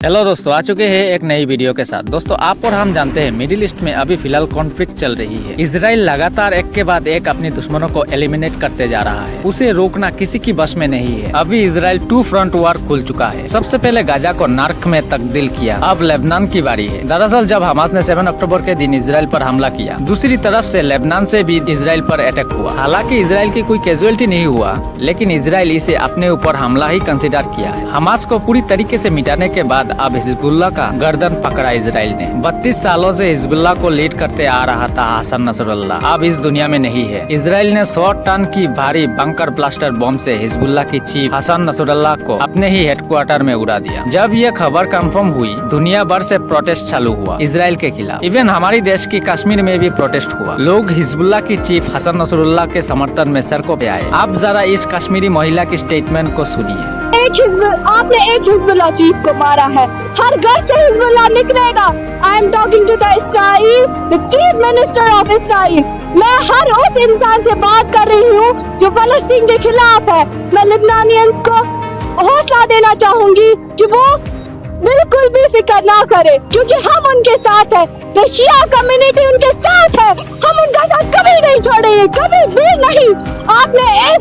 Hello दोस्तों, आ चुके हैं एक नई वीडियो के साथ। दोस्तों, आप और हम जानते हैं मिडिल ईस्ट में अभी फिलहाल कॉन्फ्लिक्ट चल रही है। इजराइल लगातार एक के बाद एक अपने दुश्मनों को एलिमिनेट करते जा रहा है। उसे रोकना किसी की बस में नहीं है। अभी इजराइल 2 फ्रंट वार खुल चुका है। सबसे पहले गाजा को नर्क में तब्दील किया, अब लेबनान की बारी है। दरअसल जब हमास ने 7 अक्टूबर के दिन इजराइल पर हमला किया, दूसरी तरफ से लेबनान से भी इजराइल पर अटैक हुआ। हालांकि इजराइल की कोई कैजुअलिटी नहीं हुआ, लेकिन इजराइल इसे अपने ऊपर हमला ही कंसिडर किया है। हमास को पूरी तरीके से मिटाने के बाद अब हिजबुल्लाह का गर्दन पकड़ा इजराइल ने। 32 सालों से हिजबुल्लाह को लीड करते आ रहा था हसन नसरुल्लाह, अब इस दुनिया में नहीं है। इजराइल ने 100 टन की भारी बंकर ब्लास्टर बम से हिजबुल्लाह की चीफ हसन नसरुल्लाह को अपने ही हेडक्वार्टर में उड़ा दिया। जब ये खबर कंफर्म हुई, दुनिया भर से प्रोटेस्ट चालू हुआ इजराइल के खिलाफ। इवन हमारे देश की कश्मीर में भी प्रोटेस्ट हुआ। लोग हिजबुल्लाह की चीफ हसन नसरुल्लाह के समर्थन में सड़कों पे आए। आप जरा इस कश्मीरी महिला की स्टेटमेंट को सुनिए। आपने एक हिजबुल्लाह चीफ को मारा है, हर घर से हिजबुल्लाह निकलेगा। I am talking to the Israel, the chief minister of Israel. मैं हर उस इंसान से बात कर रही हूँ जो फलस्तीन के खिलाफ है। मैं लिबनानियंस को हौसला देना चाहूंगी कि वो बिल्कुल भी फिक्र ना करे, क्योंकि हम उनके साथ है। शिया कम्युनिटी उनके साथ है, हम उनका साथ कभी नहीं छोड़ेंगे, कभी भी नहीं।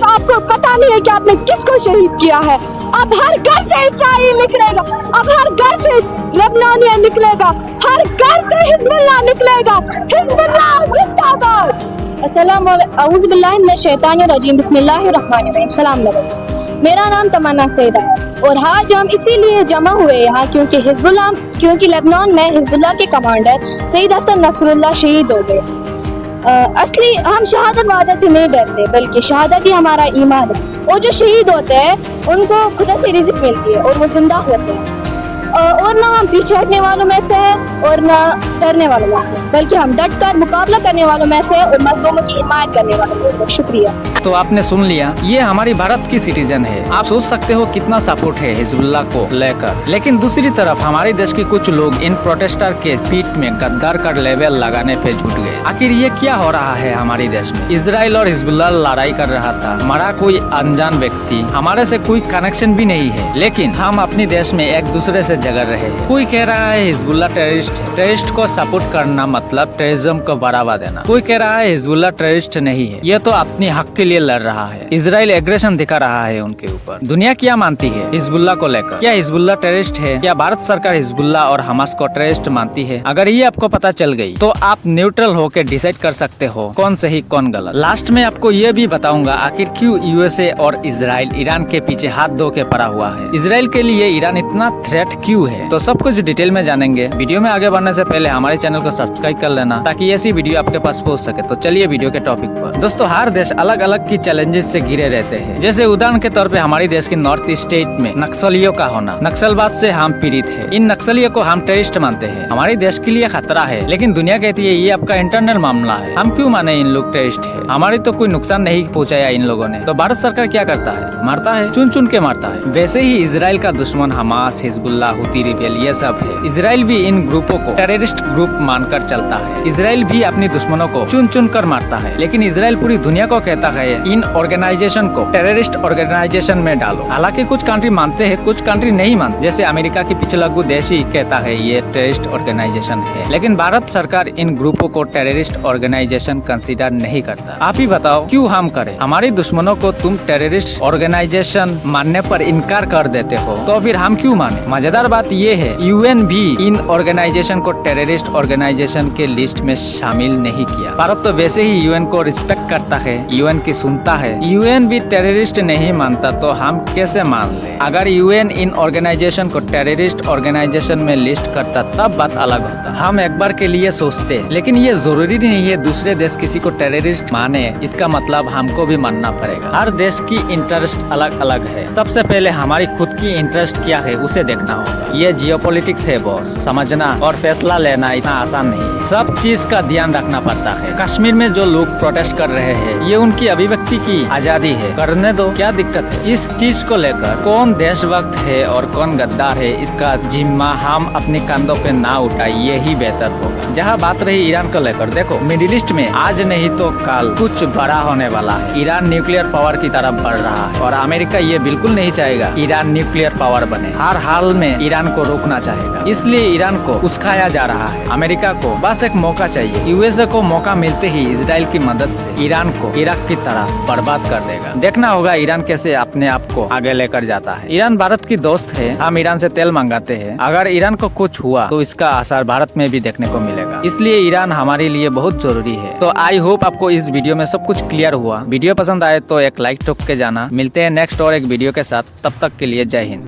आपको पता नहीं है कि आपने किसको शहीद किया है। अब हर घर से इस्राइल निकलेगा, अब हर घर से लेबनानियन निकलेगा, हर घर से हिजबुल्लाह निकलेगा। हिजबुल्लाह जिंदाबाद। अस्सलाम अऊज़ु बिल्लाहि मिनश शैतानिर रजीम, बिस्मिल्लाहिर रहमानिर रहीम। सलाम अलैकुम। मेरा नाम तमन्ना सैदा है और आज हम इसीलिए जमा हुए यहाँ क्योंकि लेबनान में हिजबुल्लाह के कमांडर सईद हसन नसरुल्लाह शहीद हो गए। असली हम शहादत वादा से नहीं डरते, बल्कि शहादत ही हमारा ईमान है। और जो शहीद होते हैं उनको खुदा से रिज़्क़ मिलती है और वो जिंदा होते हैं। और ना हम पीछे हटने वालों में से हैं और ना डरने वालों में से, बल्कि हम डट कर मुकाबला करने वालों में से और मजलूमों की हिमायत करने वालों में से। शुक्रिया। तो आपने सुन लिया, ये हमारी भारत की सिटीजन है। आप सोच सकते हो कितना सपोर्ट है हिजबुल्लाह को लेकर। लेकिन दूसरी तरफ हमारे देश के कुछ लोग इन प्रोटेस्टर के पीठ में गद्दार का लेवल लगाने पे जुट गए। आखिर ये क्या हो रहा है हमारे देश में? इजराइल और हिजबुल्लाह लड़ाई कर रहा था, हमारा कोई अनजान व्यक्ति, हमारे से कोई कनेक्शन भी नहीं है, लेकिन हम अपने देश में एक दूसरे से झगड़ रहे हैं। कोई कह रहा है हिजबुल्लाह टेररिस्ट है, टेररिस्ट को सपोर्ट करना मतलब टेररिज्म को बढ़ावा देना। कोई कह रहा है हिजबुल्लाह टेररिस्ट नहीं है, ये तो अपनी हक के लिए लड़ रहा है। इजराइल एग्रेशन दिखा रहा है उनके ऊपर। दुनिया क्या मानती है हिजबुल्लाह को लेकर? क्या हिजबुल्लाह टेररिस्ट है? क्या भारत सरकार हिजबुल्लाह और हमास को टेररिस्ट मानती है? अगर ये आपको पता चल गई तो आप न्यूट्रल होकर डिसाइड कर सकते हो कौन सही कौन गलत। लास्ट में आपको ये भी बताऊंगा आखिर क्यों यूएसए और इजराइल ईरान के पीछे हाथ धो के पड़ा हुआ है। इजराइल के लिए ईरान इतना थ्रेट क्यों है, तो सब कुछ डिटेल में जानेंगे। वीडियो में आगे बढ़ने से पहले हमारे चैनल को सब्सक्राइब कर लेना ताकि ऐसी वीडियो आपके पास पहुंच सके। तो चलिए वीडियो के टॉपिक पर। दोस्तों, हर देश अलग अलग की चैलेंजेस से घिरे रहते हैं। जैसे उदाहरण के तौर पे हमारे देश के नॉर्थ ईस्ट स्टेट में नक्सलियों का होना। नक्सलवाद से हम पीड़ित है। इन नक्सलियों को हम टेररिस्ट मानते हैं, हमारे देश के लिए खतरा है, लेकिन दुनिया कहती है ये आपका इंटरनल मामला है। हम क्यों माने इन लोग टेररिस्ट है? हमारी तो कोई नुकसान नहीं पहुँचाया इन लोगों ने। तो भारत सरकार क्या करता है? मारता है, चुन चुन के मारता है। वैसे ही इजराइल का दुश्मन हमास, हिजबुल्लाह, हुती रिबेल ये सब है। इजराइल भी इन ग्रुपों को टेररिस्ट ग्रुप मानकर चलता है। इजराइल भी अपनी दुश्मनों को चुन चुन कर मारता है, लेकिन इजराइल पूरी दुनिया को कहता है इन ऑर्गेनाइजेशन को टेररिस्ट ऑर्गेनाइजेशन में डालो। हालांकि कुछ कंट्री मानते हैं, कुछ कंट्री नहीं मानते। जैसे अमेरिका की पिछलग्गू देश ही कहता है ये टेररिस्ट ऑर्गेनाइजेशन है, लेकिन भारत सरकार इन ग्रुपों को टेररिस्ट ऑर्गेनाइजेशन कंसीडर नहीं करता। आप ही बताओ क्यों हम करें? हमारे दुश्मनों को तुम टेररिस्ट ऑर्गेनाइजेशन मानने पर इनकार कर देते हो, तो फिर हम क्यों माने? मजेदार बात ये है यूएन भी इन ऑर्गेनाइजेशन को टेररिस्ट ऑर्गेनाइजेशन के लिस्ट में शामिल नहीं किया। भारत तो वैसे ही यूएन को रिस्पेक्ट करता है, यूएन की सुनता है। यूएन भी टेररिस्ट नहीं मानता तो हम कैसे मान ले? अगर यूएन इन ऑर्गेनाइजेशन को टेररिस्ट ऑर्गेनाइजेशन में लिस्ट करता तब बात अलग होता। हम एक बार के लिए सोचते, लेकिन ये जरूरी नहीं है दूसरे देश किसी को टेररिस्ट माने इसका मतलब हमको भी मानना पड़ेगा। हर देश की इंटरेस्ट अलग अलग है। सबसे पहले हमारी खुद की इंटरेस्ट क्या है उसे देखना होगा। ये जियोपॉलिटिक्स है बॉस, समझना और फैसला लेना इतना आसान नहीं है। सब चीज का ध्यान रखना पड़ता है। कश्मीर में जो लोग प्रोटेस्ट कर रहे हैं ये उनकी अभिव्यक्ति की आजादी है, करने दो, क्या दिक्कत है? इस चीज को लेकर कौन देशभक्त है और कौन गद्दार है इसका जिम्मा हम अपने कंधों पे ना उठाए, ये ही बेहतर होगा। जहाँ बात रही ईरान को लेकर, देखो मिडिल ईस्ट में आज नहीं तो कल कुछ बड़ा होने वाला है। ईरान न्यूक्लियर पावर की तरफ बढ़ रहा है और अमेरिका ये बिल्कुल नहीं चाहेगा ईरान न्यूक्लियर पावर बने। हर हाल में ईरान को रोकना चाहेगा। इसलिए ईरान को उस्काया जा रहा है। अमेरिका को बस एक मौका चाहिए। यूएसए को मौका मिलते ही इजराइल की मदद से ईरान को इराक की तरह बर्बाद कर देगा। देखना होगा ईरान कैसे अपने आप को आगे लेकर जाता है। ईरान भारत की दोस्त है, हम ईरान से तेल मंगाते हैं। अगर ईरान को कुछ हुआ तो इसका असर भारत में भी देखने को मिलेगा। इसलिए ईरान हमारे लिए बहुत जरूरी है। तो आई होप आपको इस वीडियो में सब कुछ क्लियर हुआ। वीडियो पसंद आए तो एक लाइक ठोक के जाना। मिलते हैं नेक्स्ट और एक वीडियो के साथ, तब तक के लिए जय हिंद।